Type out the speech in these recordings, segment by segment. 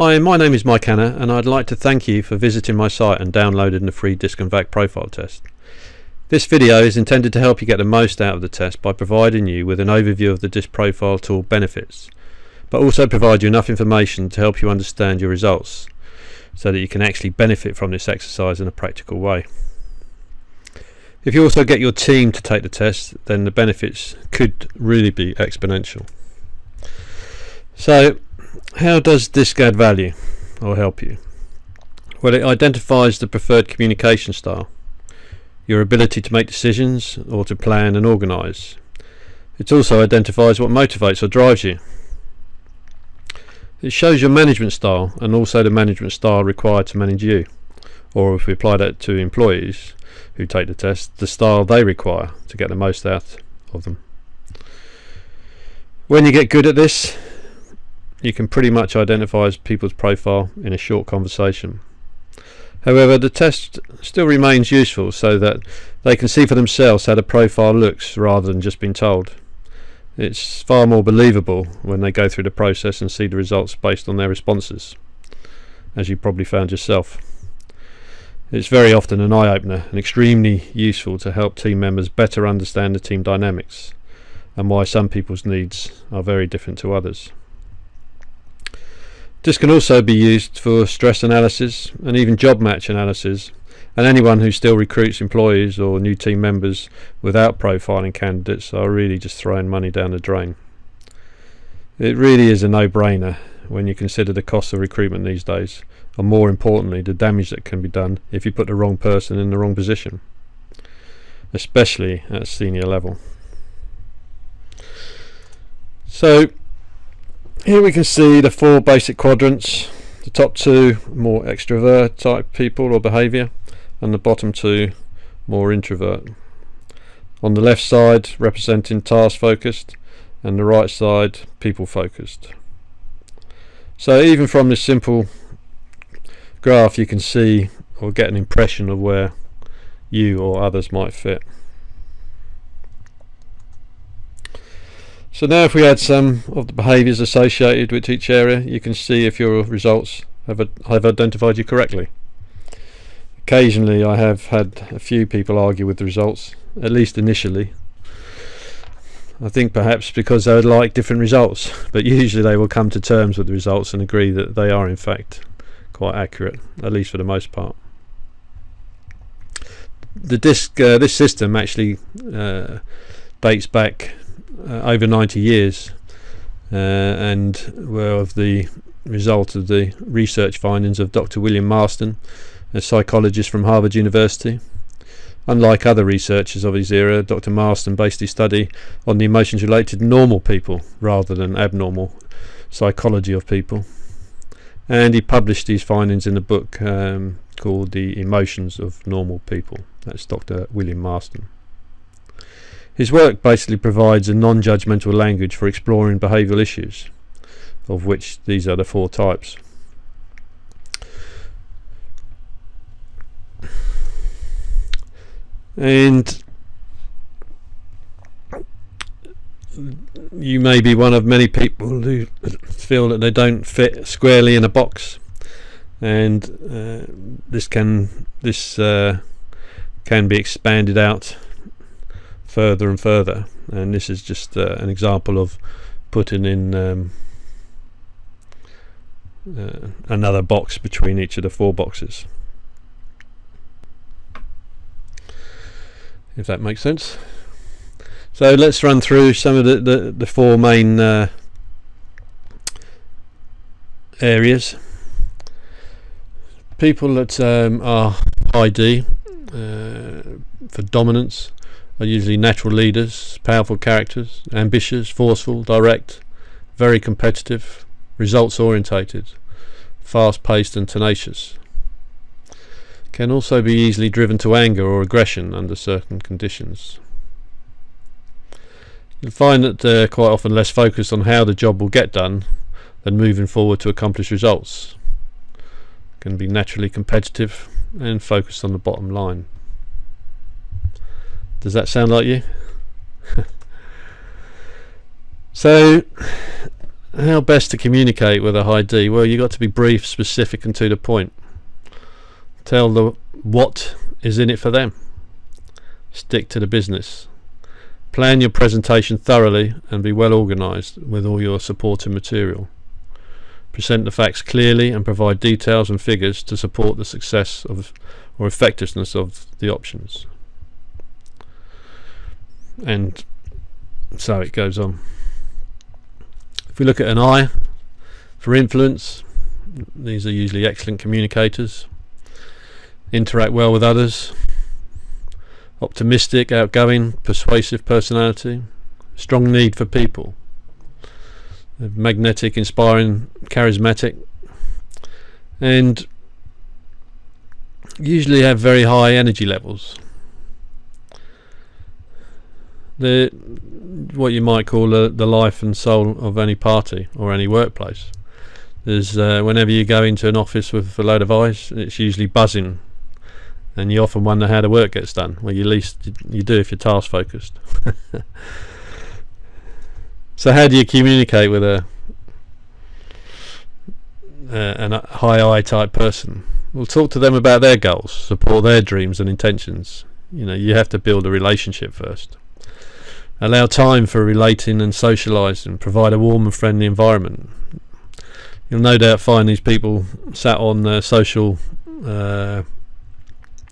Hi, my name is Mike Hanna, and I'd like to thank you for visiting my site and downloading the free DISC VAK Profile test. This video is intended to help you get the most out of the test by providing you with an overview of the DISC Profile tool benefits, but also provide you enough information to help you understand your results so that you can actually benefit from this exercise in a practical way. If you also get your team to take the test, then the benefits could really be exponential. So, how does DISC add value or help you? Well, it identifies the preferred communication style, your ability to make decisions or to plan and organise. It also identifies what motivates or drives you. It shows your management style and also the management style required to manage you, or if we apply that to employees who take the test, the style they require to get the most out of them. When you get good at this, you can pretty much identify people's profile in a short conversation. However, the test still remains useful so that they can see for themselves how the profile looks rather than just being told. It's far more believable when they go through the process and see the results based on their responses, as you probably found yourself. It's very often an eye-opener and extremely useful to help team members better understand the team dynamics and why some people's needs are very different to others. This can also be used for stress analysis and even job match analysis, and anyone who still recruits employees or new team members without profiling candidates are really just throwing money down the drain. It really is a no-brainer when you consider the cost of recruitment these days, and more importantly the damage that can be done if you put the wrong person in the wrong position, especially at a senior level. So here we can see the four basic quadrants. The top two more extrovert type people or behaviour, and the bottom two more introvert. On the left side representing task focused and the right side people focused. So even from this simple graph you can see or get an impression of where you or others might fit. So now if we add some of the behaviours associated with each area, you can see if your results have identified you correctly. Occasionally I have had a few people argue with the results, at least initially. I think perhaps because they would like different results, but usually they will come to terms with the results and agree that they are in fact quite accurate, at least for the most part. The DISC, this system actually dates back over 90 years and were of the result of the research findings of Dr. William Marston, a psychologist from Harvard University. Unlike other researchers of his era, Dr. Marston based his study on the emotions related to normal people rather than abnormal psychology of people, and he published these findings in a book called The Emotions of Normal People. That's Dr. William Marston. His work basically provides a non-judgmental language for exploring behavioural issues, of which these are the four types. And you may be one of many people who feel that they don't fit squarely in a box, and this can be expanded out further and further, and this is just an example of putting in another box between each of the four boxes, if that makes sense. So let's run through some of the four main areas. People that are high D for dominance are usually natural leaders, powerful characters, ambitious, forceful, direct, very competitive, results orientated, fast paced and tenacious. Can also be easily driven to anger or aggression under certain conditions. You'll find that they're quite often less focused on how the job will get done than moving forward to accomplish results. Can be naturally competitive and focused on the bottom line. Does that sound like you? So how best to communicate with a high D? Well, you've got to be brief, specific and to the point. Tell the what is in it for them. Stick to the business. Plan your presentation thoroughly and be well organised with all your supporting material. Present the facts clearly and provide details and figures to support the success of or effectiveness of the options. And so it goes on. If we look at an I for influence, these are usually excellent communicators, interact well with others, optimistic, outgoing, persuasive personality, strong need for people, magnetic, inspiring, charismatic, and usually have very high energy levels. They're what you might call the life and soul of any party or any workplace. There's whenever you go into an office with a load of eyes, it's usually buzzing, and you often wonder how the work gets done. Well, you do if you're task focused. So how do you communicate with a high I type person? Well, talk to them about their goals, support their dreams and intentions. You have to build a relationship first. Allow time for relating and socialising. Provide a warm and friendly environment. You'll no doubt find these people sat on social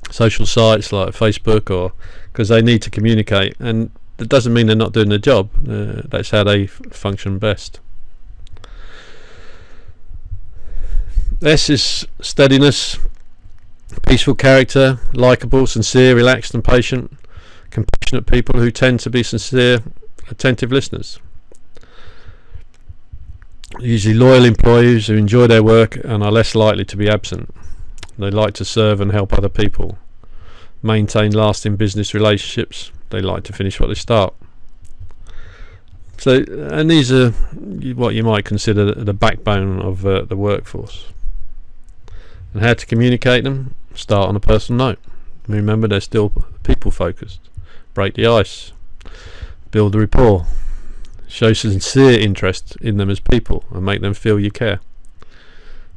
sites like Facebook, or because they need to communicate, and that doesn't mean they're not doing their job. That's how they function best. S is steadiness, peaceful character, likeable, sincere, relaxed and patient, compassionate people who tend to be sincere, attentive listeners. Usually loyal employees who enjoy their work and are less likely to be absent. They like to serve and help other people, maintain lasting business relationships. They like to finish what they start. So, and these are what you might consider the backbone of the workforce. And how to communicate them? Start on a personal note. Remember, they're still people focused. Break the ice. Build a rapport. Show sincere interest in them as people and make them feel you care.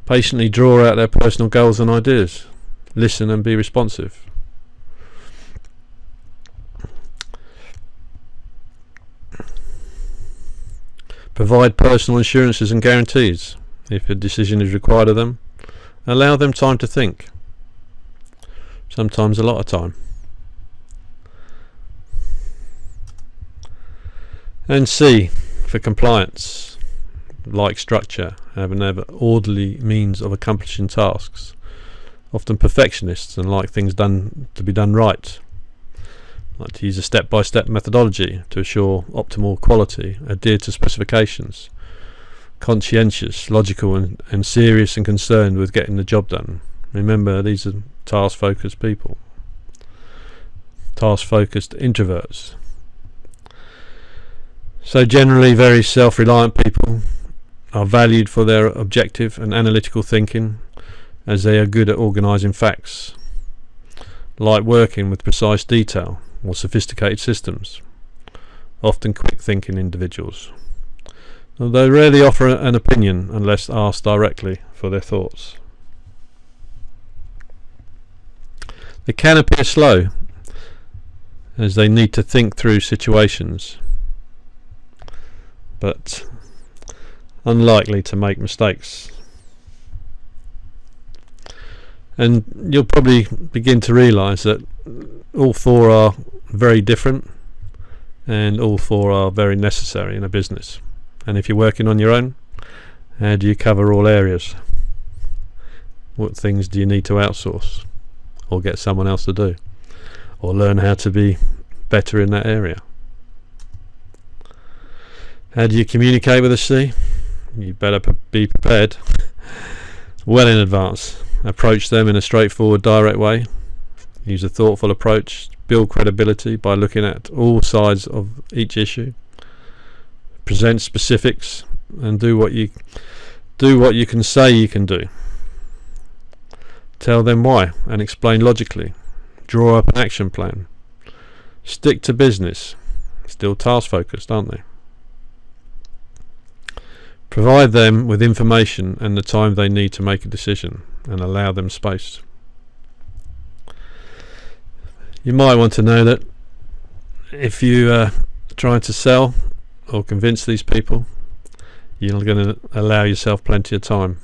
Patiently draw out their personal goals and ideas. Listen and be responsive. Provide personal assurances and guarantees. If a decision is required of them, allow them time to think. Sometimes a lot of time. And C for compliance. Like structure, have an orderly means of accomplishing tasks. Often perfectionists and like things to be done right. Like to use a step-by-step methodology to assure optimal quality, adhere to specifications. Conscientious, logical and serious and concerned with getting the job done. Remember, these are task-focused people. Task-focused introverts. So generally very self-reliant people are valued for their objective and analytical thinking, as they are good at organising facts, like working with precise detail or sophisticated systems, often quick-thinking individuals, although rarely offer an opinion unless asked directly for their thoughts. They can appear slow, as they need to think through situations, but unlikely to make mistakes. And you'll probably begin to realise that all four are very different and all four are very necessary in a business. And if you're working on your own, how do you cover all areas? What things do you need to outsource or get someone else to do, or learn how to be better in that area? How do you communicate with a C? You better be prepared well in advance. Approach them in a straightforward, direct way. Use a thoughtful approach. Build credibility by looking at all sides of each issue. Present specifics and do what you can say you can do. Tell them why and explain logically. Draw up an action plan. Stick to business. Still task focused, aren't they? Provide them with information and the time they need to make a decision, and allow them space. You might want to know that if you are trying to sell or convince these people, you're going to allow yourself plenty of time,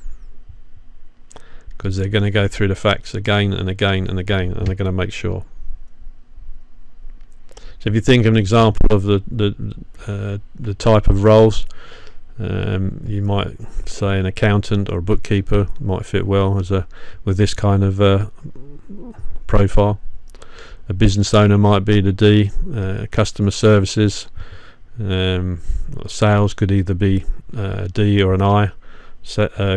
because they're going to go through the facts again and again and again, and they're going to make sure. So if you think of an example of the type of roles, you might say an accountant or a bookkeeper might fit well with this kind of profile. A business owner might be the D. Customer services, sales could either be D or an I.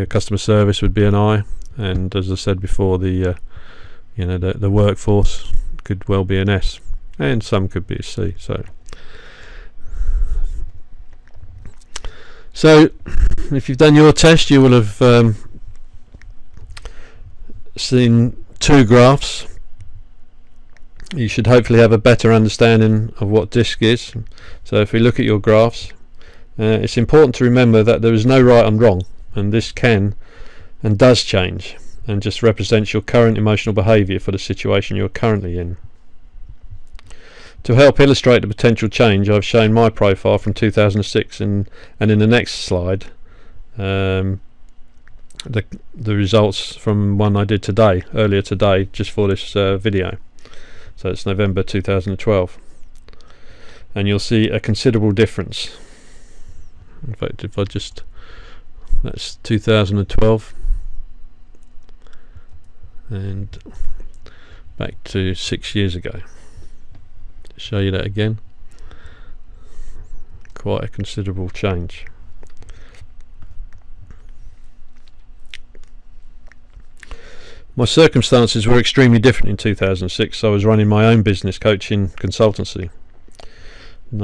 Customer service would be an I, and as I said before, the workforce could well be an S, and some could be a C. So if you've done your test, you will have seen two graphs. You should hopefully have a better understanding of what DISC is. So if we look at your graphs, it's important to remember that there is no right and wrong, and this can and does change, and just represents your current emotional behaviour for the situation you're currently in. To help illustrate the potential change, I've shown my profile from 2006, and in the next slide the results from one I did earlier today, just for this video. So it's November 2012, and you'll see a considerable difference. In fact, if that's 2012, and back to 6 years ago. To show you that again, quite a considerable change. My circumstances were extremely different in 2006. I was running my own business coaching consultancy.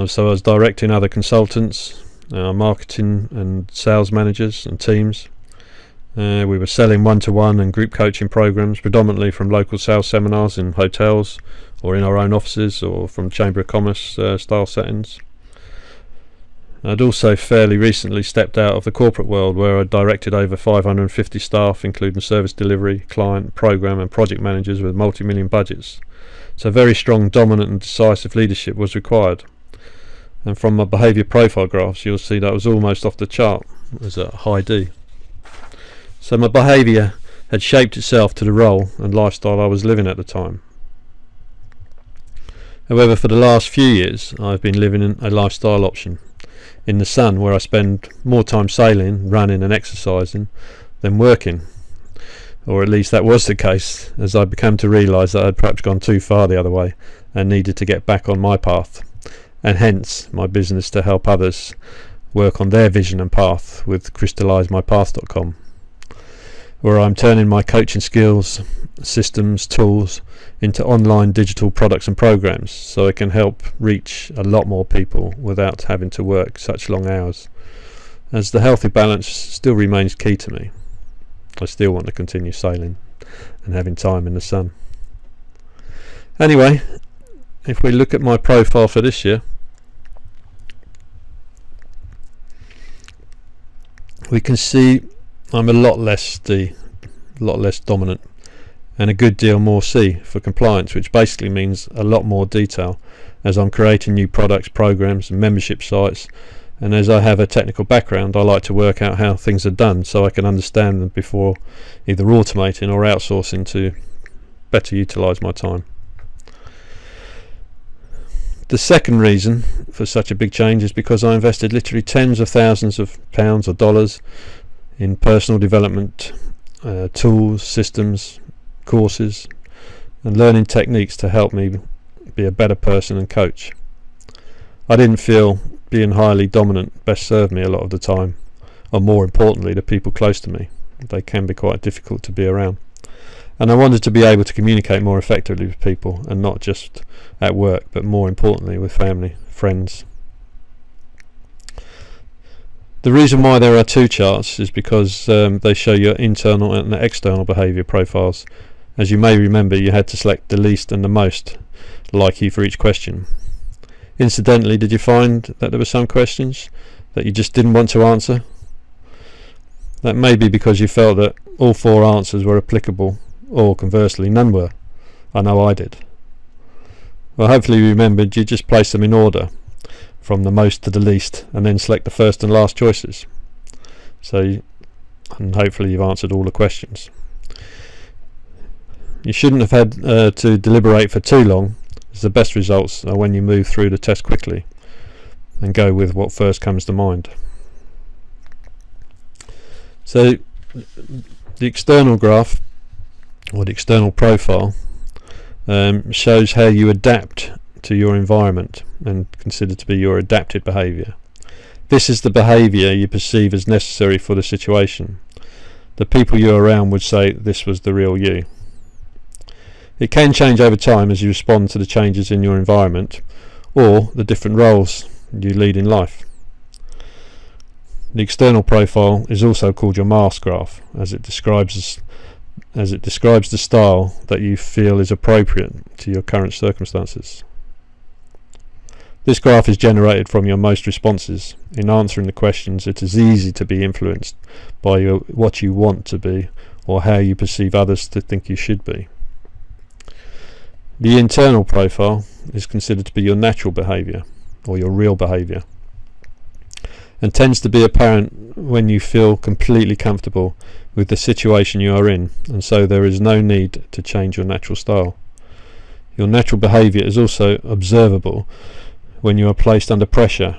So I was directing other consultants, marketing and sales managers and teams. We were selling one-to-one and group coaching programs, predominantly from local sales seminars in hotels or in our own offices, or from Chamber of Commerce style settings. I'd also fairly recently stepped out of the corporate world, where I directed over 550 staff, including service delivery, client, program and project managers with multi-million budgets. So very strong, dominant and decisive leadership was required. And from my behaviour profile graphs, you'll see that was almost off the chart as a high D. So my behaviour had shaped itself to the role and lifestyle I was living at the time. However, for the last few years, I've been living in a lifestyle option in the sun, where I spend more time sailing, running and exercising than working. Or at least that was the case, as I began to realise that I had perhaps gone too far the other way and needed to get back on my path, and hence my business to help others work on their vision and path with crystallisemypath.com, where I'm turning my coaching skills, systems, tools into online digital products and programs, so I can help reach a lot more people without having to work such long hours, as the healthy balance still remains key to me. I still want to continue sailing and having time in the sun. Anyway, if we look at my profile for this year, we can see I'm a lot less D, a lot less dominant, and a good deal more C for compliance, which basically means a lot more detail, as I'm creating new products, programs and membership sites, and as I have a technical background, I like to work out how things are done so I can understand them before either automating or outsourcing to better utilise my time. The second reason for such a big change is because I invested literally tens of thousands of pounds or dollars in personal development, tools, systems, courses and learning techniques to help me be a better person and coach. I didn't feel being highly dominant best served me a lot of the time, or more importantly, the people close to me. They can be quite difficult to be around, and I wanted to be able to communicate more effectively with people, and not just at work but more importantly with family, friends. The reason why there are two charts is because they show your internal and external behaviour profiles. As you may remember, you had to select the least and the most likely for each question. Incidentally, did you find that there were some questions that you just didn't want to answer? That may be because you felt that all 4 answers were applicable, or conversely none were. I know I did. Well, hopefully you remembered you just place them in order from the most to the least, and then select the first and last choices. And hopefully you've answered all the questions. You shouldn't have had to deliberate for too long, as the best results are when you move through the test quickly and go with what first comes to mind. So the external graph, or the external profile, shows how you adapt to your environment and considered to be your adapted behaviour. This is the behaviour you perceive as necessary for the situation. The people you're around would say this was the real you. It can change over time as you respond to the changes in your environment or the different roles you lead in life. The external profile is also called your mask graph, as it describes the style that you feel is appropriate to your current circumstances. This graph is generated from your most responses. In answering the questions, it is easy to be influenced by what you want to be or how you perceive others to think you should be. The internal profile is considered to be your natural behaviour, or your real behaviour, and tends to be apparent when you feel completely comfortable with the situation you are in, and so there is no need to change your natural style. Your natural behaviour is also observable when you are placed under pressure,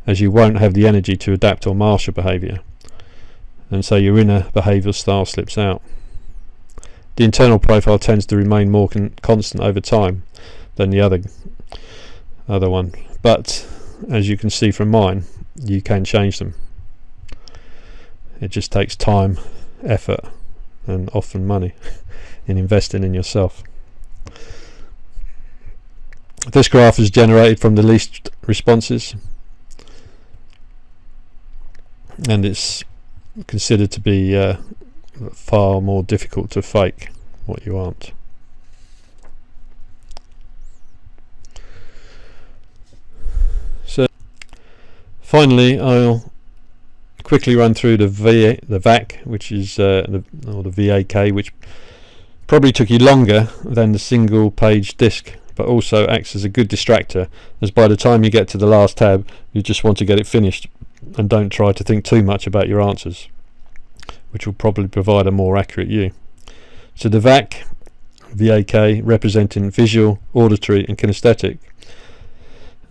as you won't have the energy to adapt or master behaviour, and so your inner behavioural style slips out. The internal profile tends to remain more constant over time than the other one, but as you can see from mine, you can change them. It just takes time, effort, and often money in investing in yourself. This graph is generated from the least responses, and it's considered to be far more difficult to fake what you aren't. So finally, I'll quickly run through the VAK, which is or the VAK, which probably took you longer than the single page disc, but also acts as a good distractor, as by the time you get to the last tab you just want to get it finished and don't try to think too much about your answers, which will probably provide a more accurate you. So the VAK representing visual, auditory and kinesthetic,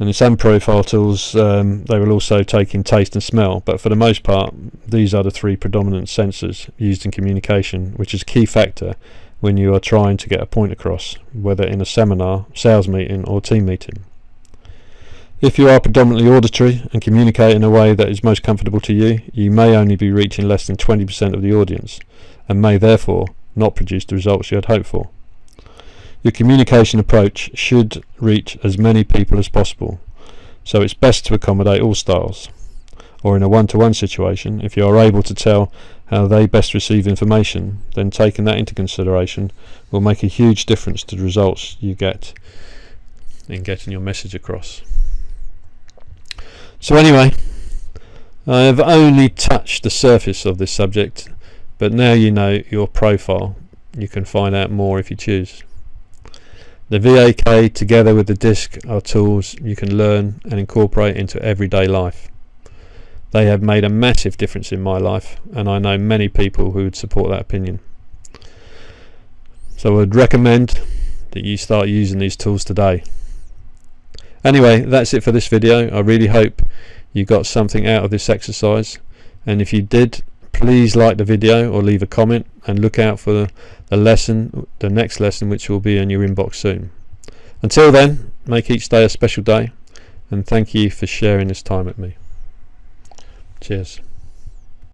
and in some profile tools they will also take in taste and smell, but for the most part these are the 3 predominant sensors used in communication, which is a key factor when you are trying to get a point across, whether in a seminar, sales meeting or team meeting. If you are predominantly auditory and communicate in a way that is most comfortable to you, you may only be reaching less than 20% of the audience and may therefore not produce the results you had hoped for. Your communication approach should reach as many people as possible, so it's best to accommodate all styles. Or in a one-to-one situation, if you are able to tell how they best receive information, then taking that into consideration will make a huge difference to the results you get in getting your message across. So anyway, I have only touched the surface of this subject, but now you know your profile. You can find out more if you choose. The VAK together with the DISC are tools you can learn and incorporate into everyday life. They have made a massive difference in my life, and I know many people who would support that opinion. So I would recommend that you start using these tools today. Anyway, that's it for this video. I really hope you got something out of this exercise, and if you did, please like the video or leave a comment, and look out for the next lesson, which will be in your inbox soon. Until then, make each day a special day, and thank you for sharing this time with me. Cheers.